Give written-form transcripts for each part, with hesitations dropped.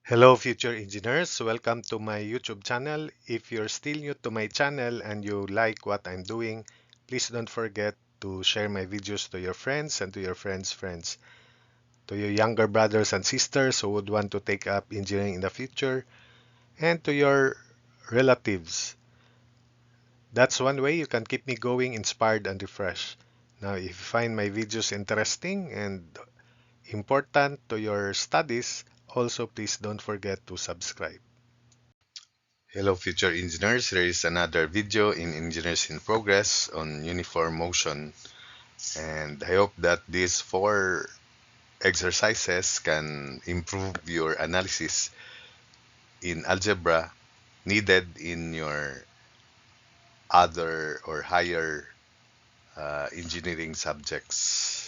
Hello, future engineers. Welcome to my YouTube channel. If you're still new to my channel and you like what I'm doing, please don't forget to share my videos to your friends and to your friends' friends, to your younger brothers and sisters who would want to take up engineering in the future, and to your relatives. That's one way you can keep me going, inspired, and refreshed. Now, if you find my videos interesting and important to your studies, also please don't forget to subscribe. Hello future engineers, here is another video in Engineers in Progress on uniform motion, and I hope that these four exercises can improve your analysis in algebra needed in your other or higher engineering subjects.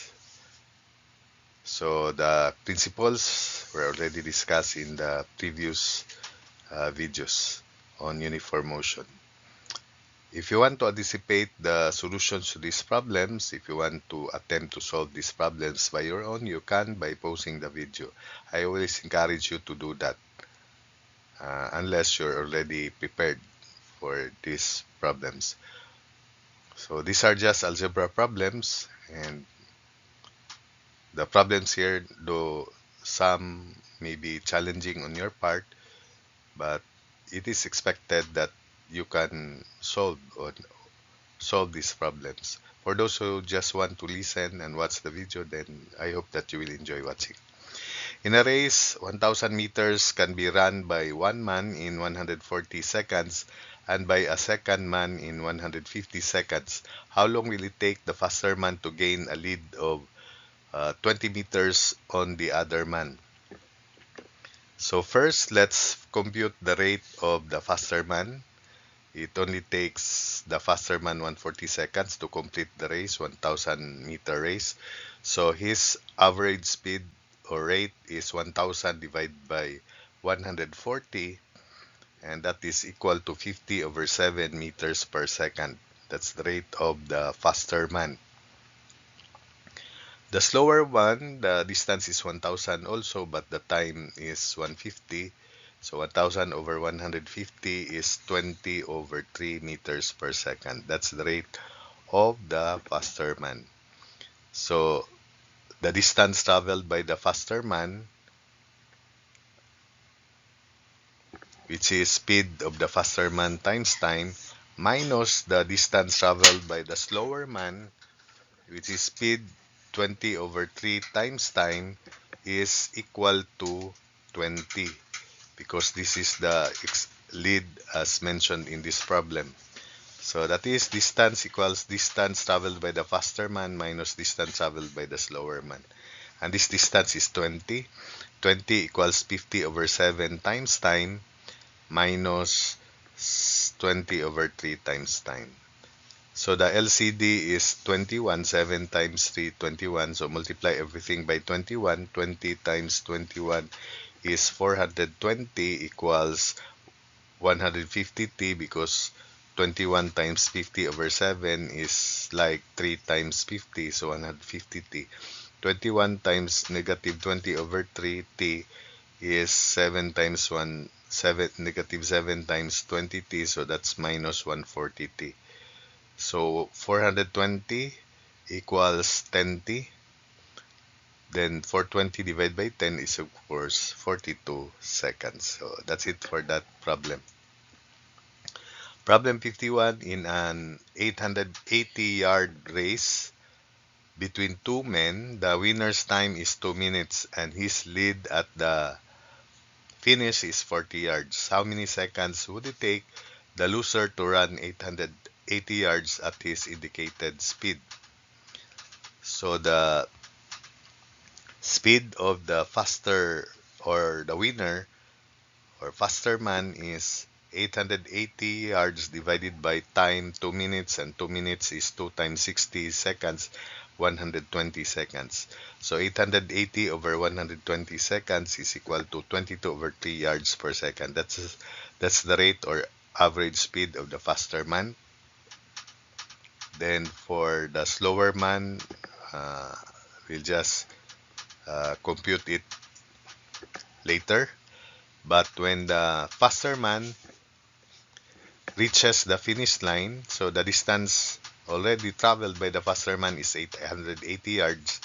So the principles were already discussed in the previous videos on uniform motion. If you want to anticipate the solutions to these problems, if you want to attempt to solve these problems by your own, you can by pausing the video. I always encourage you to do that unless you're already prepared for these problems. So these are just algebra problems, and the problems here, though some may be challenging on your part, but it is expected that you can solve these problems. For those who just want to listen and watch the video, then I hope that you will enjoy watching. In a race, 1,000 meters can be run by one man in 140 seconds and by a second man in 150 seconds. How long will it take the faster man to gain a lead of 20 meters on the other man? So first, let's compute the rate of the faster man. It only takes the faster man 140 seconds to complete the race, 1,000-meter race. So his average speed or rate is 1,000 divided by 140, and that is equal to 50 over 7 meters per second. That's the rate of the faster man. The slower one, the distance is 1,000 also, but the time is 150. So 1,000 over 150 is 20 over 3 meters per second. That's the rate of the faster man. So the distance traveled by the faster man, which is speed of the faster man times time, minus the distance traveled by the slower man, which is speed 20 over 3 times time, is equal to 20, because this is the lead as mentioned in this problem. So that is distance equals distance traveled by the faster man minus distance traveled by the slower man. And this distance is 20. 20 equals 50 over 7 times time minus 20 over 3 times time. So the LCD is 21, 7 times 3, 21. So multiply everything by 21. 20 times 21 is 420 equals 150t, because 21 times 50 over 7 is like 3 times 50, so 150t. 21 times negative 20 over 3t is 7 times 1, 7, negative 7 times 20t, so that's minus 140t. So 420 equals 10t. Then 420 divided by 10 is of course 42 seconds. So that's it for that problem. Problem 51, in an 880-yard race between two men, the winner's time is 2 minutes and his lead at the finish is 40 yards. How many seconds would it take the loser to run 880 yards at his indicated speed? So the speed of the faster or the winner or faster man is 880 yards divided by time 2 minutes, and 2 minutes is 2 times 60 seconds, 120 seconds. So 880 over 120 seconds is equal to 22 over 3 yards per second. That's the rate or average speed of the faster man. Then for the slower man, we'll just compute it later. But when the faster man reaches the finish line, so the distance already traveled by the faster man is 880 yards.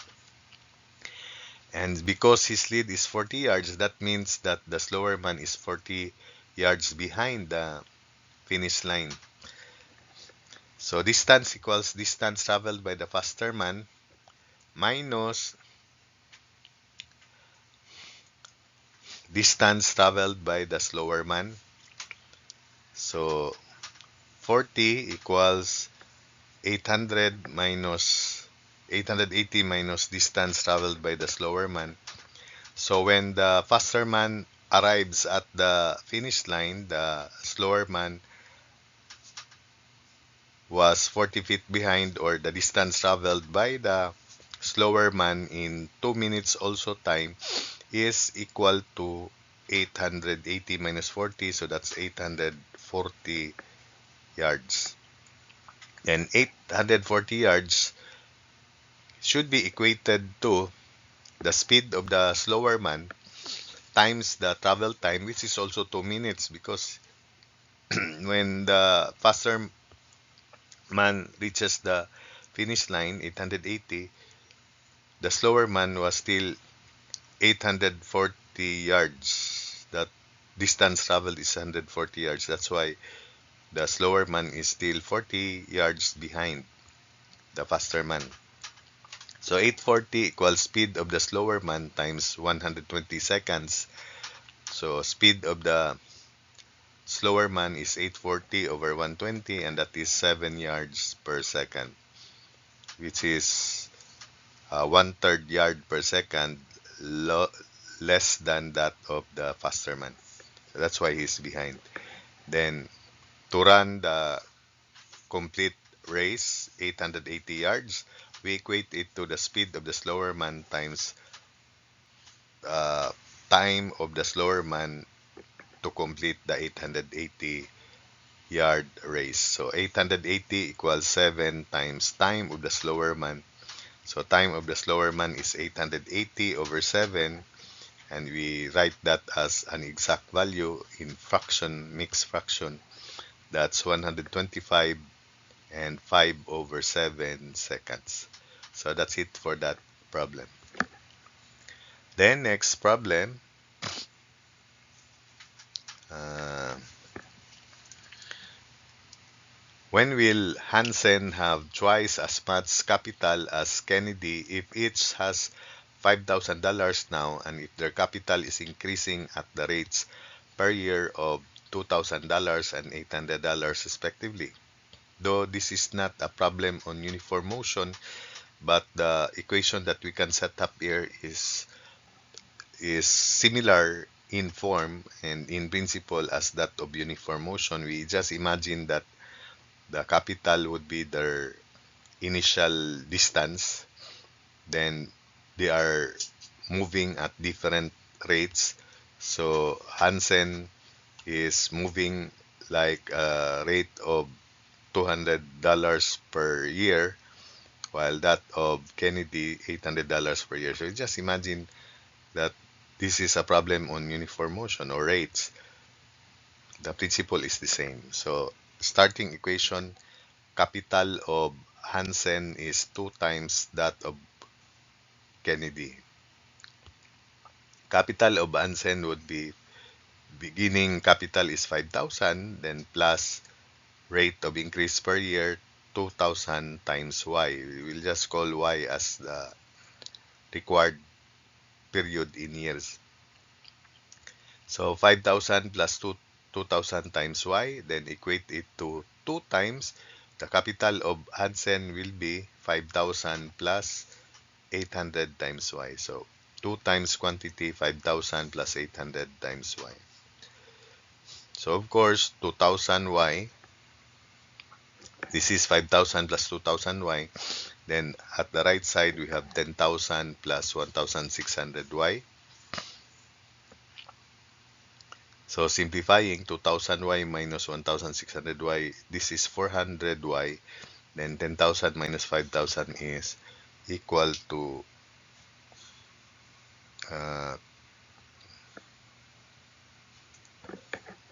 And because his lead is 40 yards, that means that the slower man is 40 yards behind the finish line. So distance equals distance traveled by the faster man minus distance traveled by the slower man. So 40 equals 800 minus 880 minus distance traveled by the slower man. So when the faster man arrives at the finish line, the slower man was 40 feet behind, or the distance traveled by the slower man in 2 minutes also time is equal to 880 minus 40, so that's 840 yards. And 840 yards should be equated to the speed of the slower man times the travel time, which is also 2 minutes, because when the faster man reaches the finish line, 880, the slower man was still 840 yards. That distance traveled is 140 yards. That's why the slower man is still 40 yards behind the faster man. So 840 equals speed of the slower man times 120 seconds. So speed of the slower man is 840 over 120, and that is 7 yards per second, which is 1/3 yard per second less than that of the faster man. So that's why he's behind. Then to run the complete race, 880 yards, we equate it to the speed of the slower man times uh, time of the slower man to complete the 880 yard race. So 880 equals 7 times time of the slower man. So time of the slower man is 880 over 7, and we write that as an exact value in fraction, mixed fraction. That's 125 and 5 over 7 seconds. So that's it for that problem. Then next problem, uh, when will Hansen have twice as much capital as Kennedy if each has $5,000 now, and if their capital is increasing at the rates per year of $2,000 and $800 respectively? Though this is not a problem on uniform motion, but the equation that we can set up here is similar in form and in principle as that of uniform motion. We just imagine that the capital would be their initial distance, then they are moving at different rates. So Hansen is moving like a rate of $200 per year, while that of Kennedy $800 per year. So just imagine that this is a problem on uniform motion or rates. The principle is the same. So starting equation, capital of Hansen is 2 times that of Kennedy. Capital of Hansen would be beginning capital is 5,000, then plus rate of increase per year 2,000 times y. We will just call y as the required period in years. So 5,000 plus 2,000 times y, then equate it to 2 times. The capital of Hansen will be 5,000 plus 800 times y. So 2 times quantity, 5,000 plus 800 times y. So of course, 2,000 y, this is 5,000 plus 2,000 y. Then at the right side, we have 10,000 plus 1,600 y. So simplifying, 2,000y minus 1,600y, this is 400y. Then 10,000 minus 5,000 is equal to uh,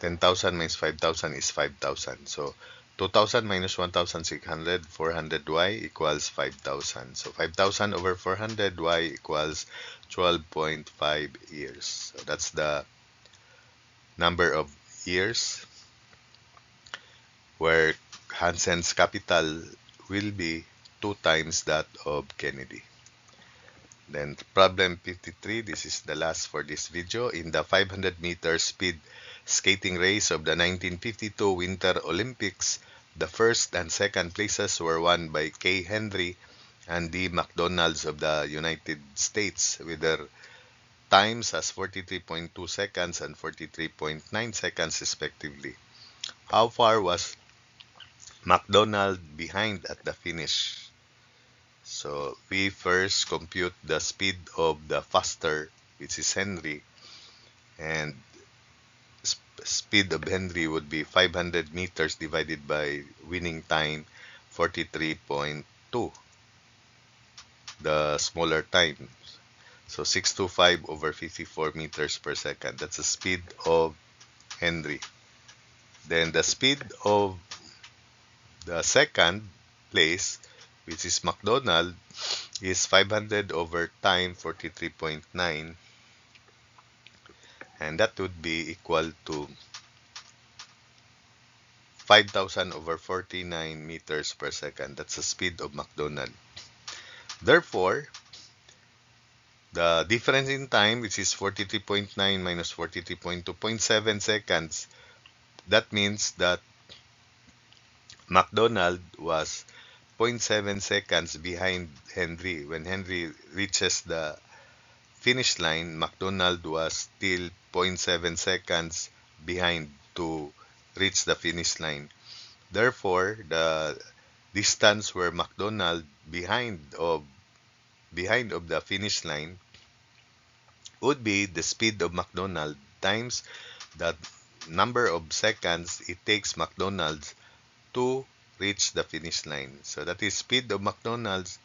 10,000 minus 5,000 is 5,000. So 2,000 minus 1,600, 400y equals 5,000. So 5,000 over 400y equals 12.5 years. So that's the number of years where Hansen's capital will be 2 times that of Kennedy. Then problem 53, this is the last for this video. In the 500-meter speed skating race of the 1952 Winter Olympics, the first and second places were won by Kay Henry and D. McDonald's of the United States with their times as 43.2 seconds and 43.9 seconds respectively. How far was McDonald behind at the finish? So we first compute the speed of the faster, which is Henry, and speed of Henry would be 500 meters divided by winning time 43.2, the smaller time. So 625 over 54 meters per second. That's the speed of Henry. Then the speed of the second place, which is McDonald, is 500 over time 43.9, and that would be equal to 5,000 over 49 meters per second. That's the speed of McDonald. Therefore, the difference in time, which is 43.9 minus 43.2, 0.7 seconds, that means that McDonald was zero point 0.7 seconds behind Henry. When Henry reaches the finish line, McDonald was still zero point 0.7 seconds behind to reach the finish line. Therefore, the distance where McDonald behind of the finish line would be the speed of McDonald times the number of seconds it takes McDonald's to reach the finish line. So that is speed of McDonald's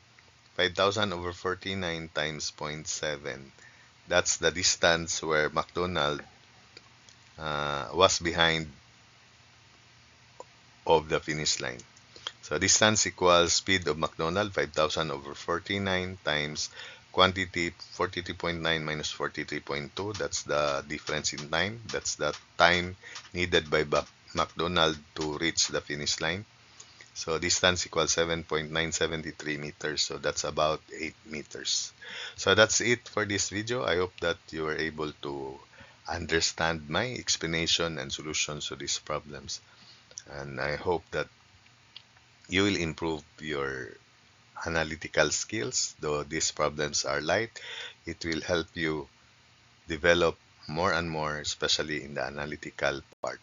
5,000 over 49 times 0.7. That's the distance where McDonald was behind of the finish line. So distance equals speed of McDonald 5,000 over 49 times quantity 43.9 minus 43.2. That's the difference in time. That's the time needed by McDonald to reach the finish line. So distance equals 7.973 meters. So that's about 8 meters. So that's it for this video. I hope that you were able to understand my explanation and solutions to these problems. And I hope that you will improve your analytical skills. Though these problems are light, it will help you develop more and more, especially in the analytical part.